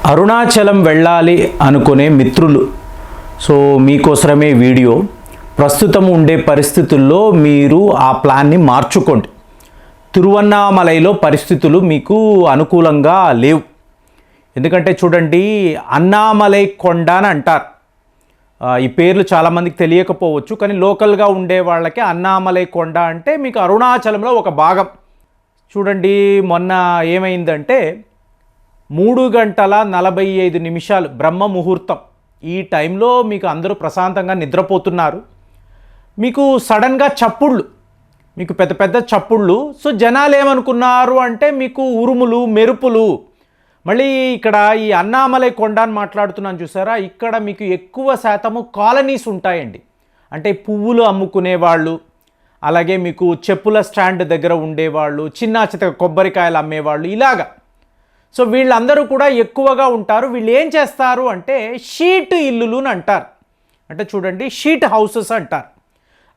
అరుణాచలం వెళ్ళాలి అనుకునే మిత్రులు, సో మీకోసమే వీడియో. ప్రస్తుతం ఉండే పరిస్థితుల్లో మీరు ఆ ప్లాన్ని మార్చుకోండి. తిరువన్నామలైలో పరిస్థితులు మీకు అనుకూలంగా లేవు. ఎందుకంటే చూడండి, అన్నామలై కొండ అని అంటారు. ఈ పేర్లు చాలామందికి తెలియకపోవచ్చు, కానీ లోకల్గా ఉండే వాళ్ళకి అన్నామలై కొండ అంటే మీకు అరుణాచలంలో ఒక భాగం. చూడండి, మొన్న ఏమైందంటే 3:45 బ్రహ్మ ముహూర్తం. ఈ టైంలో మీకు అందరూ ప్రశాంతంగా నిద్రపోతున్నారు. మీకు సడన్గా చప్పుళ్ళు, మీకు పెద్ద పెద్ద చప్పుళ్ళు. సో జనాలు ఏమనుకున్నారు అంటే మీకు ఉరుములు, మెరుపులు. మళ్ళీ ఇక్కడ ఈ అన్నామలై కొండ అని మాట్లాడుతున్నాను చూసారా, ఇక్కడ మీకు ఎక్కువ శాతము కాలనీస్ ఉంటాయండి. అంటే పువ్వులు అమ్ముకునేవాళ్ళు, అలాగే మీకు చెప్పుల స్టాండ్ దగ్గర ఉండేవాళ్ళు, చిన్న చిన్న కొబ్బరికాయలు అమ్మేవాళ్ళు, ఇలాగా. సో వీళ్ళందరూ కూడా ఎక్కువగా ఉంటారు. వీళ్ళు ఏం చేస్తారు అంటే షీట్ ఇల్లులు అని అంటారు. అంటే చూడండి, షీట్ హౌసెస్ అంటారు.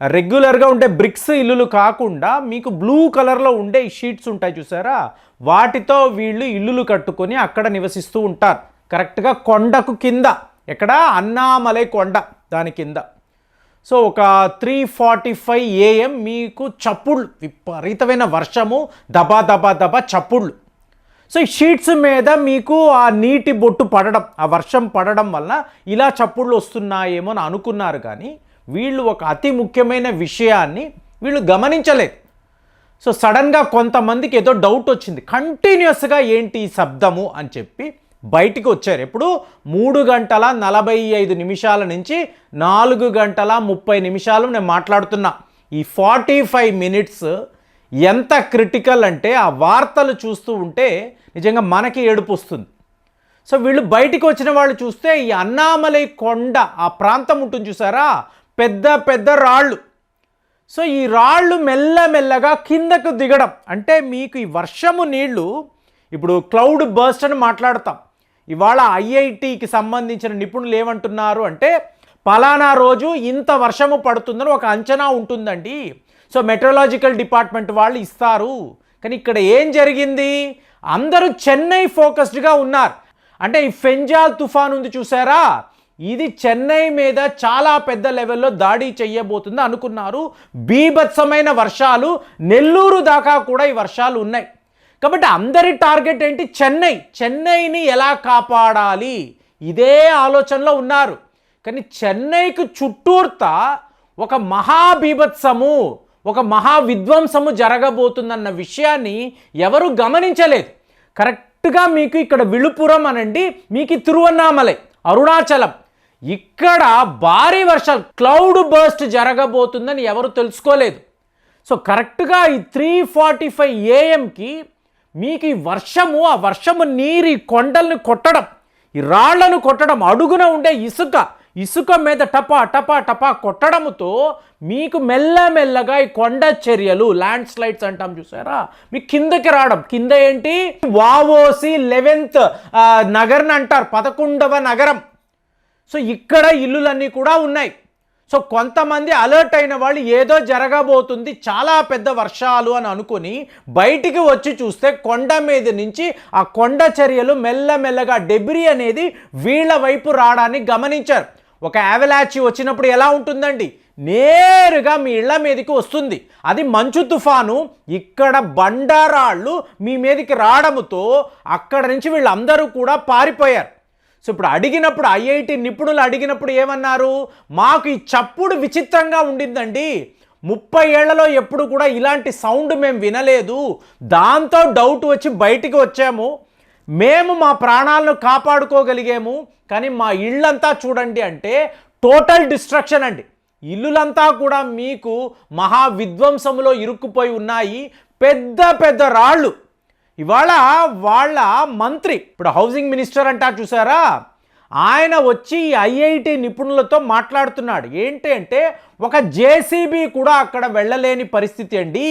రెగ్యులర్గా ఉండే బ్రిక్స్ ఇల్లులు కాకుండా మీకు బ్లూ కలర్లో ఉండే ఈ షీట్స్ ఉంటాయి చూసారా, వాటితో వీళ్ళు ఇల్లులు కట్టుకొని అక్కడ నివసిస్తూ ఉంటారు. కరెక్ట్గా కొండకు కింద, ఎక్కడ అన్నామలై కొండ దాని కింద. సో ఒక 3:45 AM మీకు చప్పుళ్ళు, విపరీతమైన వర్షము, దబా దబా దబా చప్పుళ్ళు. సో ఈ షీట్స్ మీద మీకు ఆ నీటి బొట్టు పడడం, ఆ వర్షం పడడం వలన ఇలా చప్పుళ్ళు వస్తున్నాయేమో అని అనుకున్నారు. కానీ వీళ్ళు ఒక అతి ముఖ్యమైన విషయాన్ని వీళ్ళు గమనించలేదు. సో సడన్గా కొంతమందికి ఏదో డౌట్ వచ్చింది, కంటిన్యూస్గా ఏంటి ఈ శబ్దము అని చెప్పి బయటికి వచ్చారు. ఎప్పుడు 3:45 నుంచి 4:30 నేను మాట్లాడుతున్నా. ఈ 45 minutes ఎంత క్రిటికల్ అంటే ఆ వార్తలు చూస్తూ ఉంటే నిజంగా మనకి ఏడుపు వస్తుంది. సో వీళ్ళు బయటికి వచ్చిన వాళ్ళు చూస్తే ఈ అన్నామలై కొండ ఆ ప్రాంతం ఉంటుంది చూసారా, పెద్ద పెద్ద రాళ్ళు. సో ఈ రాళ్ళు మెల్లమెల్లగా కిందకు దిగడం అంటే మీకు ఈ వర్షము నీళ్లు, ఇప్పుడు క్లౌడ్ బర్స్ట్ అని మాట్లాడతాం. ఇవాళ ఐఐటికి సంబంధించిన నిపుణులు ఏమంటున్నారు అంటే పలానా రోజు ఇంత వర్షము పడుతుందని ఒక అంచనా ఉంటుందండి. సో మెట్రలాజికల్ డిపార్ట్మెంట్ వాళ్ళు ఇస్తారు. కానీ ఇక్కడ ఏం జరిగింది, అందరూ చెన్నై ఫోకస్డ్గా ఉన్నారు. అంటే ఈ ఫెంజాల్ తుఫాన్ ఉంది చూసారా, ఇది చెన్నై మీద చాలా పెద్ద లెవెల్లో దాడి చెయ్యబోతుంది అనుకున్నారు. బీభత్సమైన వర్షాలు, నెల్లూరు దాకా కూడా ఈ వర్షాలు ఉన్నాయి. కాబట్టి అందరి టార్గెట్ ఏంటి, చెన్నైని ఎలా కాపాడాలి, ఇదే ఆలోచనలో ఉన్నారు. కానీ చెన్నైకి చుట్టూర్తా ఒక మహాబీభత్సము, ఒక మహావిధ్వంసము జరగబోతుందన్న విషయాన్ని ఎవరు గమనించలేదు. కరెక్ట్గా మీకు ఇక్కడ విழுப்புరం అనండి, మీకు తిరువన్నామలై, అరుణాచలం, ఇక్కడ భారీ వర్షాలు, క్లౌడ్ బర్స్ట్ జరగబోతుందని ఎవరు తెలుసుకోలేదు. సో కరెక్ట్గా ఈ 3:45 AMకి మీకు ఈ వర్షము, ఆ వర్షము నీరు కొండల్ని కొట్టడం, ఈ రాళ్లను కొట్టడం, అడుగున ఉండే ఇసుక మీద టపా టపా టపా కొట్టడంతో మీకు మెల్లమెల్లగా ఈ కొండ చర్యలు, ల్యాండ్ స్లైడ్స్ అంటాం చూసారా, మీకు కిందకి రావడం. కింద ఏంటి, వావోసి 11th నగరం అంటారు, 11వ నగరం. సో ఇక్కడ ఇల్లులన్నీ కూడా ఉన్నాయి. సో కొంతమంది అలర్ట్ అయిన వాళ్ళు ఏదో జరగబోతుంది, చాలా పెద్ద వర్షాలు అని అనుకుని బయటికి వచ్చి చూస్తే కొండ మీద నుంచి ఆ కొండ చర్యలు మెల్లమెల్లగా డెబ్రీ అనేది వీళ్ళ వైపు రావడాన్ని గమనించారు. ఒక అవలాంచ్ వచ్చినప్పుడు ఎలా ఉంటుందండి, నేరుగా మీ ఇళ్ల మీదకి వస్తుంది. అది మంచు తుఫాను, ఇక్కడ బండారాళ్ళు మీ మీదకి రావడంతో అక్కడ నుంచి వీళ్ళందరూ కూడా పారిపోయారు. సో ఇప్పుడు అడిగినప్పుడు, ఐఐటి నిపుణులు అడిగినప్పుడు ఏమన్నారు, మాకు ఈ చప్పుడు విచిత్రంగా ఉండిందండి, 30 ఏళ్లలో ఎప్పుడు కూడా ఇలాంటి సౌండ్ మేము వినలేదు, దాంతో డౌట్ వచ్చి బయటికి వచ్చాము, మేము మా ప్రాణాలను కాపాడుకోగలిగాము. కానీ మా ఇళ్ళంతా చూడండి అంటే టోటల్ డిస్ట్రక్షన్ అండి. ఇల్లులంతా కూడా మీకు మహావిధ్వంసములో ఇరుక్కుపోయి ఉన్నాయి. పెద్ద పెద్ద రాళ్ళు. ఇవాళ వాళ్ళ మంత్రి, ఇప్పుడు హౌసింగ్ మినిస్టర్ అంటారు చూసారా, ఆయన వచ్చి ఐఐటి నిపుణులతో మాట్లాడుతున్నాడు. ఏంటి అంటే ఒక జేసీబీ కూడా అక్కడ వెళ్ళలేని పరిస్థితి అండి,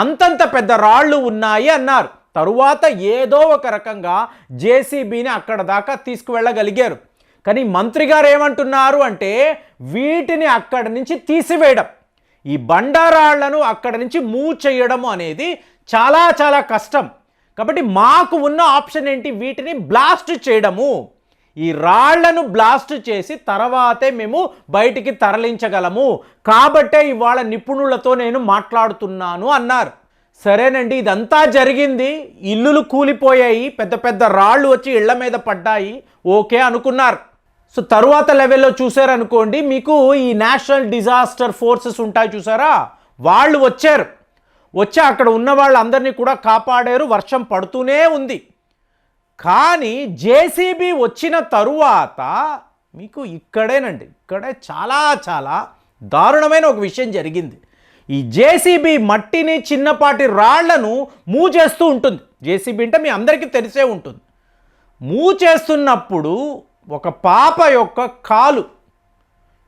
అంతంత పెద్ద రాళ్ళు ఉన్నాయి అన్నారు. తరువాత ఏదో ఒక రకంగా జేసీబీని అక్కడ దాకా తీసుకువెళ్ళగలిగారు. కానీ మంత్రి గారు ఏమంటున్నారు అంటే వీటిని అక్కడి నుంచి తీసివేయడం, ఈ బండారాళ్లను అక్కడి నుంచి మూవ్ చేయడం అనేది చాలా చాలా కష్టం. కాబట్టి మాకు ఉన్న ఆప్షన్ ఏంటి, వీటిని బ్లాస్ట్ చేయడము. ఈ రాళ్లను బ్లాస్ట్ చేసి తర్వాతే మేము బయటికి తరలించగలము. కాబట్టే ఇవాళ నిపుణులతో నేను మాట్లాడుతున్నాను అన్నారు. సరేనండి, ఇదంతా జరిగింది, ఇల్లులు కూలిపోయాయి, పెద్ద పెద్ద రాళ్ళు వచ్చి ఇళ్ల మీద పడ్డాయి, ఓకే అనుకున్నారు. సో తరువాత లెవెల్లో చూసారనుకోండి, మీకు ఈ నేషనల్ డిజాస్టర్ ఫోర్సెస్ ఉంటాయి చూసారా, వాళ్ళు వచ్చి అక్కడ ఉన్న వాళ్ళందరినీ కూడా కాపాడారు. వర్షం పడుతూనే ఉంది. కానీ జేసీబీ వచ్చిన తరువాత మీకు ఇక్కడే చాలా చాలా దారుణమైన ఒక విషయం జరిగింది. ఈ జేసీబీ మట్టిని, చిన్నపాటి రాళ్లను మూవ్ చేస్తూ ఉంటుంది. జేసీబీ అంటే మీ అందరికీ తెలిసే ఉంటుంది. మూవ్ చేస్తున్నప్పుడు ఒక పాప యొక్క కాలు,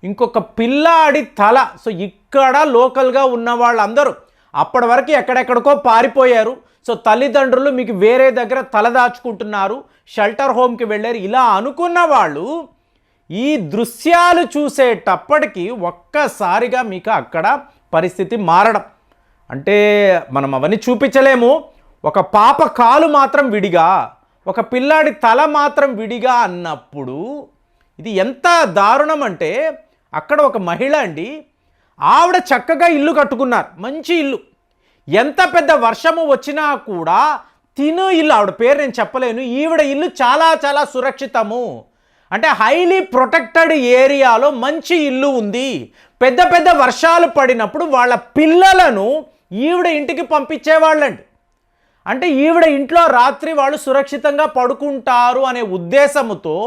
ఇంకొక పిల్లాడి తల, సో ఇక్కడ లోకల్గా ఉన్న వాళ్ళందరూ అప్పటి వరకు ఎక్కడెక్కడికో పారిపోయారు. సో తల్లిదండ్రులు మీకు వేరే దగ్గర తలదాచుకుంటున్నారు, షెల్టర్ హోమ్కి వెళ్ళారు. ఇలా అనుకున్న వాళ్ళు ఈ దృశ్యాలు చూసేటప్పటికి ఒక్కసారిగా మీకు అక్కడ పరిస్థితి మారడం, అంటే మనం అవన్నీ చూపించలేము. ఒక పాప కాలు మాత్రం విడిగా, ఒక పిల్లాడి తల మాత్రం విడిగా అన్నప్పుడు ఇది ఎంత దారుణం అంటే, అక్కడ ఒక మహిళ అండి, ఆవిడ చక్కగా ఇల్లు కట్టుకున్నారు, మంచి ఇల్లు. ఎంత పెద్ద వర్షము వచ్చినా కూడా ఇల్లు, ఆవిడ పేరు నేను చెప్పలేను, ఈవిడ ఇల్లు చాలా చాలా సురక్షితము. అంటే హైలీ ప్రొటెక్టెడ్ ఏరియాలో మంచి ఇల్లు ఉంది. పెద్ద పెద్ద వర్షాలు పడినప్పుడు వాళ్ళ పిల్లలను ఈవిడ ఇంటికి పంపించేవాళ్ళండి. అంటే ఈవిడ ఇంట్లో రాత్రి వాళ్ళు సురక్షితంగా పడుకుంటారు అనే ఉద్దేశంతో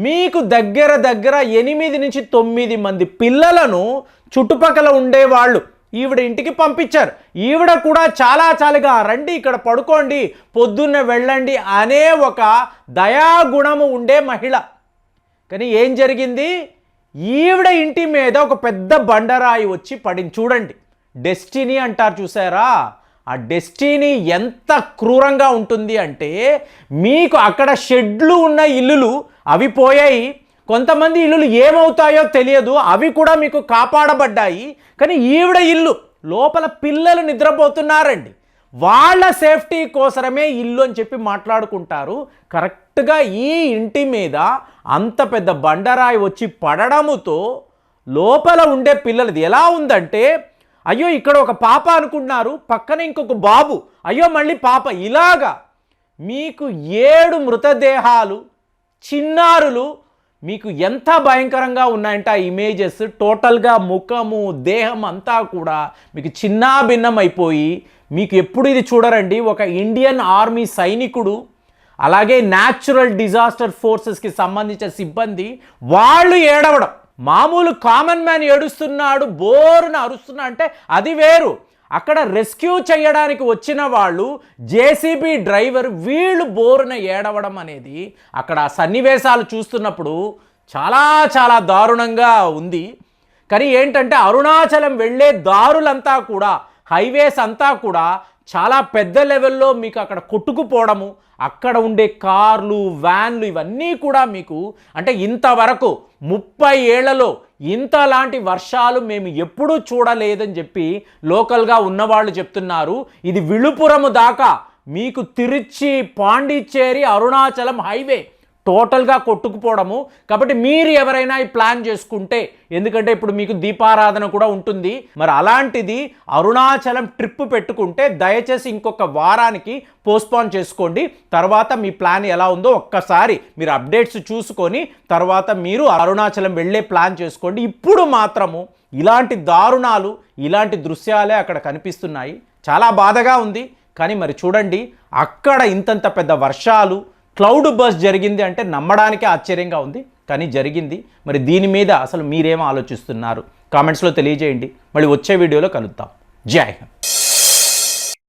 మీకు దగ్గర 8 నుంచి 9 మంది పిల్లలను చుట్టుపక్కల ఉండేవాళ్ళు ఈవిడ ఇంటికి పంపించారు. ఈవిడ కూడా చాలాగా రండి ఇక్కడ పడుకోండి, పొద్దున్న వెళ్ళండి అనే ఒక దయాగుణము ఉండే మహిళ. కానీ ఏం జరిగింది, ఈవిడ ఇంటి మీద ఒక పెద్ద బండరాయి వచ్చి పడింది. చూడండి, డెస్టినీ అంటారు చూసారా, ఆ డెస్టినీ ఎంత క్రూరంగా ఉంటుంది అంటే, మీకు అక్కడ షెడ్లు ఉన్న ఇల్లులు అవి పోయాయి, కొంతమంది ఇల్లులు ఏమవుతాయో తెలియదు, అవి కూడా మీకు కాపాడబడ్డాయి. కానీ ఈవిడ ఇల్లు లోపల పిల్లలు నిద్రపోతున్నారండి, వాళ్ళ సేఫ్టీ కోసమే ఇల్లు అని చెప్పి మాట్లాడుకుంటారు. కరెక్ట్గా ఈ ఇంటి మీద అంత పెద్ద బండరాయి వచ్చి పడడముతో లోపల ఉండే పిల్లలది ఎలా ఉందంటే, అయ్యో ఇక్కడ ఒక పాప అనుకుంటున్నారు, పక్కన ఇంకొక బాబు, అయ్యో మళ్ళీ పాప, ఇలాగా మీకు 7 మృతదేహాలు, చిన్నారులు మీకు ఎంత భయంకరంగా ఉన్నాయంటే ఆ ఇమేజెస్. టోటల్గా ముఖము, దేహం అంతా కూడా మీకు చిన్నాభిన్నం అయిపోయి, మీకు ఎప్పుడు ఇది చూడరండి, ఒక ఇండియన్ ఆర్మీ సైనికుడు, అలాగే న్యాచురల్ డిజాస్టర్ ఫోర్సెస్కి సంబంధించిన సిబ్బంది వాళ్ళు ఏడవడం. మామూలు కామన్ మ్యాన్ ఏడుస్తున్నాడు, బోరున అరుస్తున్నా అంటే అది వేరు. అక్కడ రెస్క్యూ చేయడానికి వచ్చిన వాళ్ళు, జేసీబీ డ్రైవర్, వీళ్ళు బోరున ఏడవడం అనేది అక్కడ సన్నివేశాలు చూస్తున్నప్పుడు చాలా చాలా దారుణంగా ఉంది. కానీ ఏంటంటే అరుణాచలం వెళ్ళే దారులంతా కూడా, హైవేస్ అంతా కూడా చాలా పెద్ద లెవెల్లో మీకు అక్కడ కొట్టుకుపోవడము, అక్కడ ఉండే కార్లు, వ్యాన్లు ఇవన్నీ కూడా మీకు, అంటే ఇంతవరకు 30 ఏళ్లలో ఇంతలాంటి వర్షాలు మేము ఎప్పుడూ చూడలేదని చెప్పి లోకల్గా ఉన్నవాళ్ళు చెప్తున్నారు. ఇది విழுப்புరము దాకా మీకు తిరుచి, పాండిచ్చేరి, అరుణాచలం హైవే టోటల్గా కొట్టుకుపోవడము. కాబట్టి మీరు ఎవరైనా ఈ ప్లాన్ చేసుకుంటే, ఎందుకంటే ఇప్పుడు మీకు దీపారాధన కూడా ఉంటుంది, మరి అలాంటిది అరుణాచలం ట్రిప్ పెట్టుకుంటే దయచేసి ఇంకొక వారానికి పోస్ట్పోన్ చేసుకోండి. తర్వాత మీ ప్లాన్ ఎలా ఉందో ఒక్కసారి మీరు అప్డేట్స్ చూసుకొని తర్వాత మీరు అరుణాచలం వెళ్ళే ప్లాన్ చేసుకోండి. ఇప్పుడు మాత్రము ఇలాంటి దారుణాలు, ఇలాంటి దృశ్యాలే అక్కడ కనిపిస్తున్నాయి. చాలా బాధగా ఉంది. కానీ మరి చూడండి, అక్కడ ఇంతంత పెద్ద వర్షాలు, క్లౌడ్ బర్స్ట్ జరిగింది అంటే నమ్మడానికి ఆశ్చర్యంగా ఉంది, కానీ జరిగింది. మరి దీని మీద అసలు మీరేం ఆలోచిస్తున్నారు కామెంట్స్లో తెలియజేయండి. మళ్ళీ వచ్చే వీడియోలో కలుద్దాం. జై హింద్.